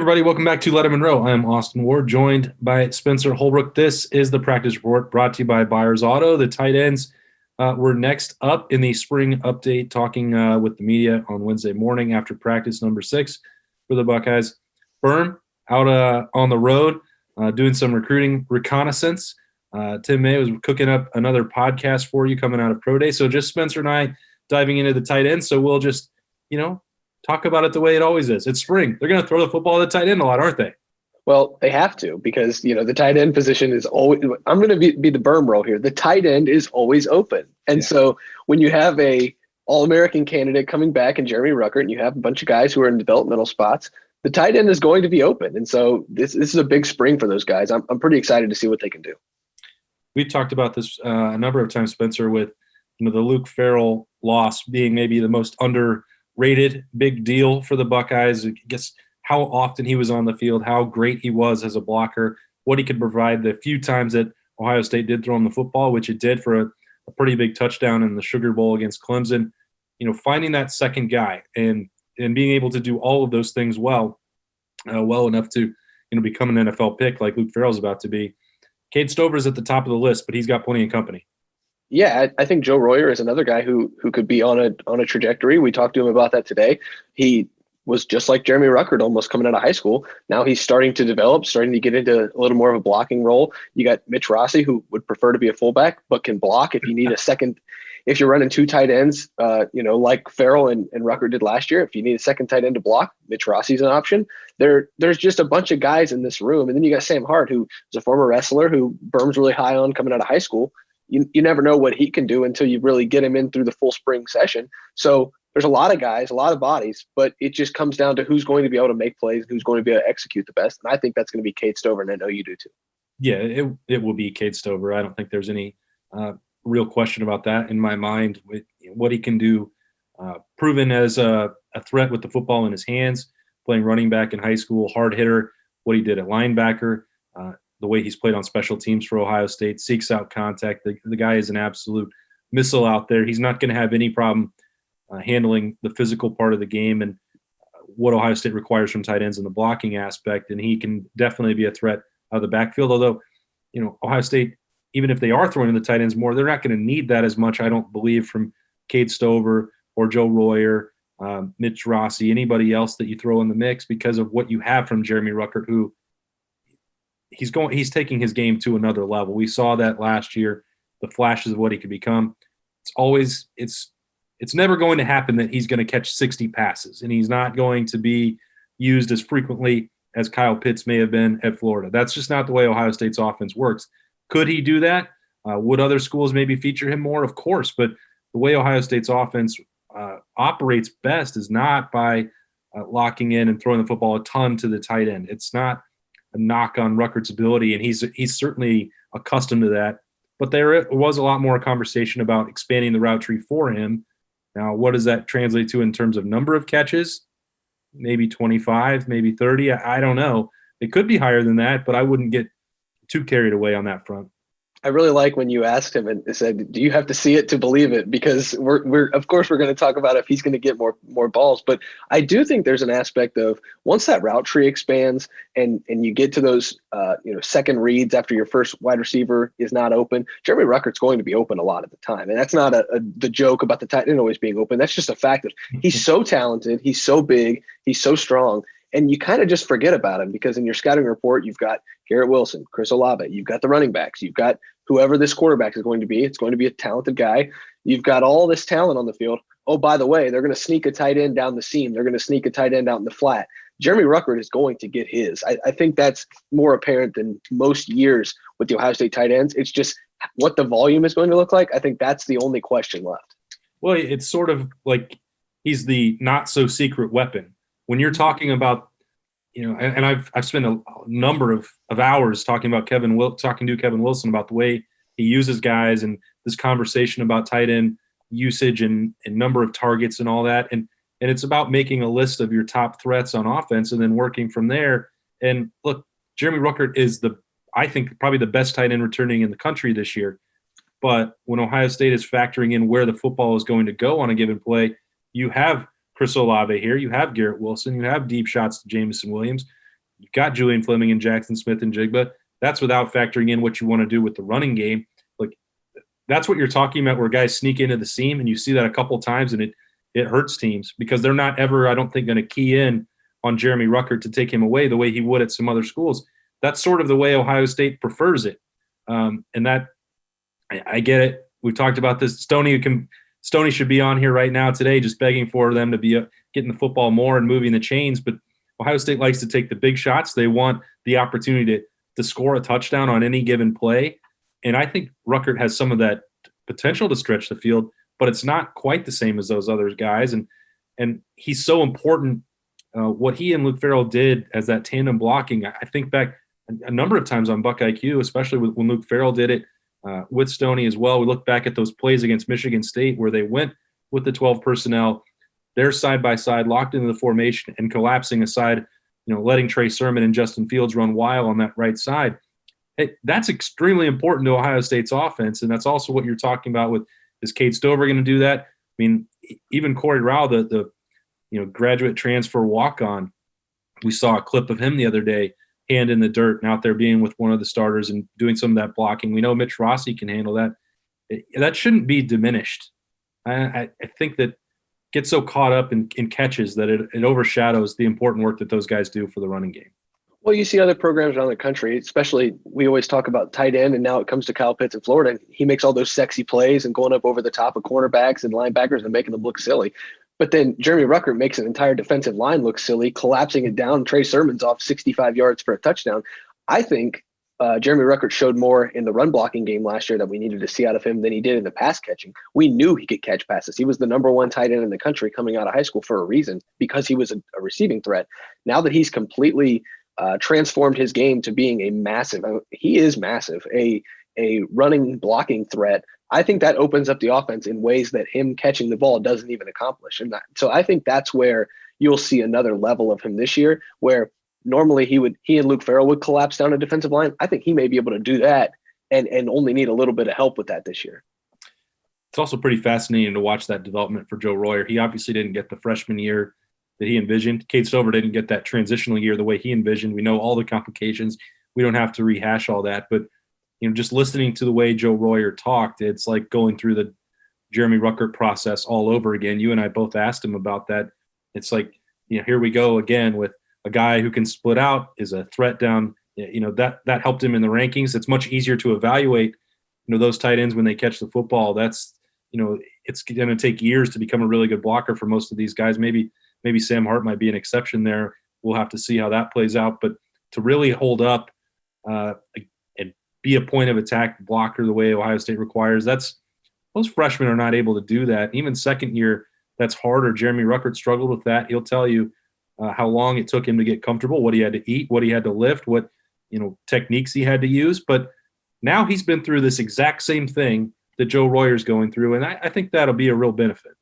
Everybody, welcome back to Lettermen Row. I'm Austin Ward, joined by Spencer Holbrook. This is the practice report brought to you by Byers Auto. The tight ends were next up in the spring update, talking with the media on Wednesday morning after practice number 6 for the Buckeyes. Berm out on the road doing some recruiting reconnaissance. Tim May was cooking up another podcast for you coming out of Pro Day. So just Spencer and I diving into the tight end. So we'll just, talk about it the way it always is. It's spring. They're going to throw the football at the tight end a lot, aren't they? Well, they have to because, the tight end position is always – I'm going to be the berm row here. The tight end is always open. And so when you have a All-American candidate coming back in Jeremy Ruckert and you have a bunch of guys who are in developmental spots, the tight end is going to be open. And so this is a big spring for those guys. I'm pretty excited to see what they can do. We've talked about this a number of times, Spencer, with the Luke Farrell loss being maybe the most underrated big deal for the Buckeyes. I guess how often he was on the field, how great he was as a blocker, what he could provide the few times that Ohio State did throw him the football, which it did for a pretty big touchdown in the Sugar Bowl against Clemson. Finding that second guy and being able to do all of those things well enough to become an NFL pick like Luke Farrell's about to be. Cade Stover's at the top of the list, but he's got plenty of company. Yeah, I think Joe Royer is another guy who could be on a trajectory. We talked to him about that today. He was just like Jeremy Ruckert almost coming out of high school. Now he's starting to develop, starting to get into a little more of a blocking role. You got Mitch Rossi, who would prefer to be a fullback, but can block if you need a second. If you're running two tight ends, like Farrell and Ruckert did last year, if you need a second tight end to block, Mitch Rossi's an option. There's just a bunch of guys in this room. And then you got Sam Hart, who is a former wrestler who Berm's really high on coming out of high school. You never know what he can do until you really get him in through the full spring session. So there's a lot of guys, a lot of bodies, but it just comes down to who's going to be able to make plays, who's going to be able to execute the best. And I think that's going to be Cade Stover, and I know you do too. Yeah, it will be Cade Stover. I don't think there's any real question about that in my mind. With what he can do, proven as a threat with the football in his hands, playing running back in high school, hard hitter, what he did at linebacker, the way he's played on special teams for Ohio State, seeks out contact. The guy is an absolute missile out there. He's not going to have any problem handling the physical part of the game and what Ohio State requires from tight ends in the blocking aspect, and he can definitely be a threat out of the backfield. Although, Ohio State, even if they are throwing the tight ends more, they're not going to need that as much, I don't believe, from Cade Stover or Joe Royer, Mitch Rossi, anybody else that you throw in the mix because of what you have from Jeremy Ruckert, who he's taking his game to another level. We saw that last year, the flashes of what he could become. It's never going to happen that he's going to catch 60 passes, and he's not going to be used as frequently as Kyle Pitts may have been at Florida. That's just not the way Ohio State's offense works. Could he do that? Would other schools maybe feature him more? Of course, but the way Ohio State's offense operates best is not by locking in and throwing the football a ton to the tight end. It's not a knock on Ruckert's ability, and he's certainly accustomed to that. But there was a lot more conversation about expanding the route tree for him. Now, what does that translate to in terms of number of catches? Maybe 25, maybe 30. I don't know. It could be higher than that, but I wouldn't get too carried away on that front. I really like when you asked him and said, do you have to see it to believe it? Because we're of course we're going to talk about if he's going to get more balls, but I do think there's an aspect of once that route tree expands and you get to those second reads after your first wide receiver is not open, Jeremy Ruckert's going to be open a lot of the time. And that's not the joke about the tight end always being open. That's just a fact of he's so talented, he's so big, he's so strong. And you kind of just forget about him because in your scouting report, you've got Garrett Wilson, Chris Olave, you've got the running backs, you've got whoever this quarterback is going to be. It's going to be a talented guy. You've got all this talent on the field. Oh, by the way, they're going to sneak a tight end down the seam. They're going to sneak a tight end out in the flat. Jeremy Ruckert is going to get his. I think that's more apparent than most years with the Ohio State tight ends. It's just what the volume is going to look like. I think that's the only question left. Well, it's sort of like he's the not so secret weapon. When you're talking about, and I've spent a number of hours talking to Kevin Wilson about the way he uses guys and this conversation about tight end usage and number of targets and all that. And it's about making a list of your top threats on offense and then working from there. And look, Jeremy Ruckert is I think probably the best tight end returning in the country this year. But when Ohio State is factoring in where the football is going to go on a given play, you have Chris Olave here, you have Garrett Wilson, you have deep shots to Jamison Williams, You've got Julian Fleming and Jackson Smith and Jigba. That's without factoring in what you want to do with the running game. Like, that's what you're talking about, where guys sneak into the seam, and you see that a couple times, and it hurts teams because they're not ever, I don't think, going to key in on Jeremy Ruckert to take him away the way he would at some other schools. That's sort of the way Ohio State prefers it. And that, I get it. We've talked about this. Stoney should be on here right now today just begging for them to be getting the football more and moving the chains. But Ohio State likes to take the big shots. They want the opportunity to score a touchdown on any given play. And I think Ruckert has some of that potential to stretch the field, but it's not quite the same as those other guys. And he's so important. What he and Luke Farrell did as that tandem blocking, I think back a number of times on Buckeye Q, especially when Luke Farrell did it with Stoney as well. We look back at those plays against Michigan State where they went with the 12 personnel, they're side by side, locked into the formation and collapsing aside, letting Trey Sermon and Justin Fields run wild on that right side. Hey, that's extremely important to Ohio State's offense, and that's also what you're talking about with, is Cade Stover going to do that? I mean, even Corey Rao, the graduate transfer walk-on, we saw a clip of him the other day, hand in the dirt and out there being with one of the starters and doing some of that blocking. We know Mitch Rossi can handle that. That shouldn't be diminished. I think that gets so caught up in catches that it overshadows the important work that those guys do for the running game. Well, you see other programs around the country, especially we always talk about tight end, and now it comes to Kyle Pitts in Florida. And he makes all those sexy plays and going up over the top of cornerbacks and linebackers and making them look silly. But then Jeremy Ruckert makes an entire defensive line look silly, collapsing it down. Trey Sermon's off 65 yards for a touchdown. I think Jeremy Ruckert showed more in the run blocking game last year that we needed to see out of him than he did in the pass catching. We knew he could catch passes. He was the number one tight end in the country coming out of high school for a reason, because he was a receiving threat. Now that he's completely transformed his game to being he is massive, a running blocking threat, I think that opens up the offense in ways that him catching the ball doesn't even accomplish. So I think that's where you'll see another level of him this year, where normally he and Luke Farrell would collapse down a defensive line. I think he may be able to do that and only need a little bit of help with that this year. It's also pretty fascinating to watch that development for Joe Royer. He obviously didn't get the freshman year that he envisioned. Cade Stover didn't get that transitional year the way he envisioned. We know all the complications. We don't have to rehash all that, but just listening to the way Joe Royer talked, it's like going through the Jeremy Ruckert process all over again. You and I both asked him about that. It's like, here we go again with a guy who can split out, is a threat down. That helped him in the rankings. It's much easier to evaluate, those tight ends when they catch the football. That's, it's going to take years to become a really good blocker for most of these guys. Maybe Sam Hart might be an exception there. We'll have to see how that plays out. But to really hold up and be a point of attack blocker the way Ohio State requires, most freshmen are not able to do that. Even second year, that's harder. Jeremy Ruckert struggled with that. He'll tell you how long it took him to get comfortable, what he had to eat, what he had to lift, what techniques he had to use. But now he's been through this exact same thing that Joe Royer's going through, and I think that'll be a real benefit.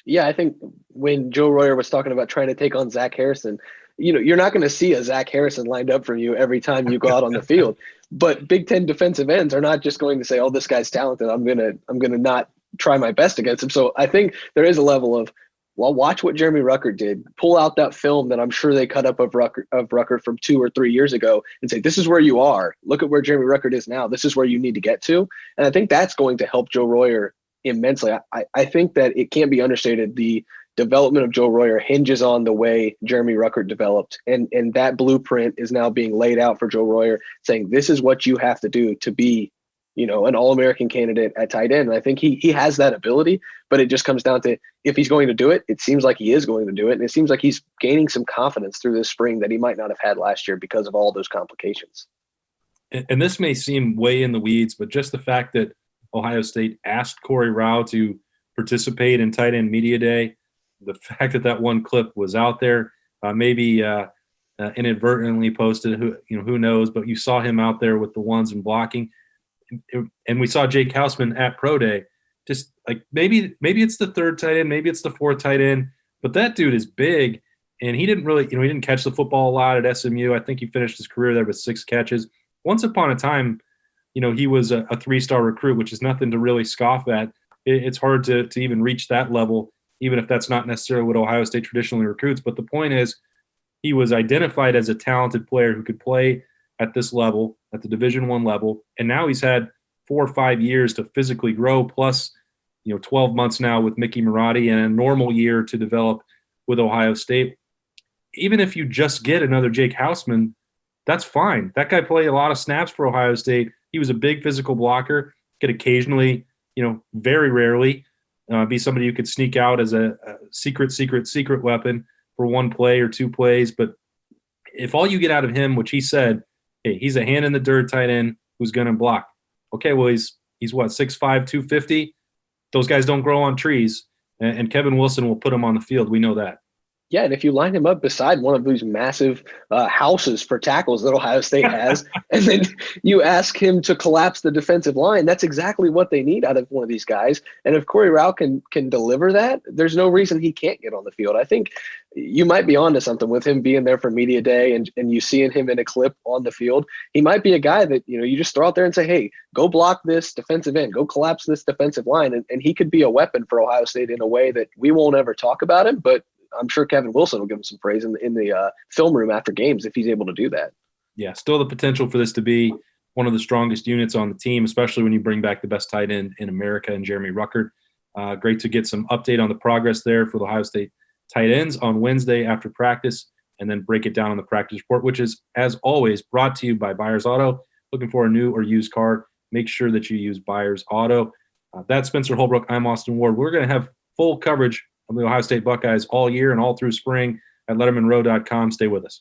Yeah, I think when Joe Royer was talking about trying to take on Zach Harrison, you're not going to see a Zach Harrison lined up for you every time you go out on the field. But Big Ten defensive ends are not just going to say, "Oh, this guy's talented. I'm gonna not try my best against him." So I think there is a level of, well, watch what Jeremy Ruckert did. Pull out that film that I'm sure they cut up of Ruckert from 2 or 3 years ago and say, "This is where you are. Look at where Jeremy Ruckert is now. This is where you need to get to." And I think that's going to help Joe Royer immensely. I think that it can't be understated. The development of Joe Royer hinges on the way Jeremy Ruckert developed. And that blueprint is now being laid out for Joe Royer, saying this is what you have to do to be, an All-American candidate at tight end. And I think he has that ability, but it just comes down to if he's going to do it. It seems like he is going to do it. And it seems like he's gaining some confidence through this spring that he might not have had last year because of all those complications. And this may seem way in the weeds, but just the fact that Ohio State asked Corey Rao to participate in Tight End Media Day, the fact that one clip was out there, maybe inadvertently posted, who knows, but you saw him out there with the ones and blocking. And we saw Jake Hausman at Pro Day, just like maybe it's the third tight end, maybe it's the fourth tight end, but that dude is big, and he didn't really, he didn't catch the football a lot at SMU. I think he finished his career there with 6 catches. Once upon a time, he was a 3-star recruit, which is nothing to really scoff at. It's hard to even reach that level, even if that's not necessarily what Ohio State traditionally recruits. But the point is, he was identified as a talented player who could play at this level, at the Division I level, and now he's had 4 or 5 years to physically grow, plus 12 months now with Mickey Marotti and a normal year to develop with Ohio State. Even if you just get another Jake Houseman, that's fine. That guy played a lot of snaps for Ohio State. He was a big physical blocker, could occasionally, very rarely, be somebody who could sneak out as a secret weapon for one play or two plays. But if all you get out of him, which he said, hey, he's a hand in the dirt tight end who's going to block. Okay, well, he's what, 6'5", 250? Those guys don't grow on trees, and Kevin Wilson will put him on the field. We know that. Yeah, and if you line him up beside one of these massive houses for tackles that Ohio State has, and then you ask him to collapse the defensive line, that's exactly what they need out of one of these guys. And if Corey Rao can deliver that, there's no reason he can't get on the field. I think you might be onto something with him being there for media day and you seeing him in a clip on the field. He might be a guy that, you just throw out there and say, hey, go block this defensive end, go collapse this defensive line. And he could be a weapon for Ohio State in a way that we won't ever talk about him, but I'm sure Kevin Wilson will give him some praise in the film room after games if he's able to do that. Yeah, still the potential for this to be one of the strongest units on the team, especially when you bring back the best tight end in America and Jeremy Ruckert. Great to get some update on the progress there for the Ohio State tight ends on Wednesday after practice, and then break it down on the practice report, which is, as always, brought to you by Byers Auto. Looking for a new or used car, make sure that you use Byers Auto. That's Spencer Holbrook. I'm Austin Ward. We're going to have full coverage of the Ohio State Buckeyes all year and all through spring at lettermenrow.com. Stay with us.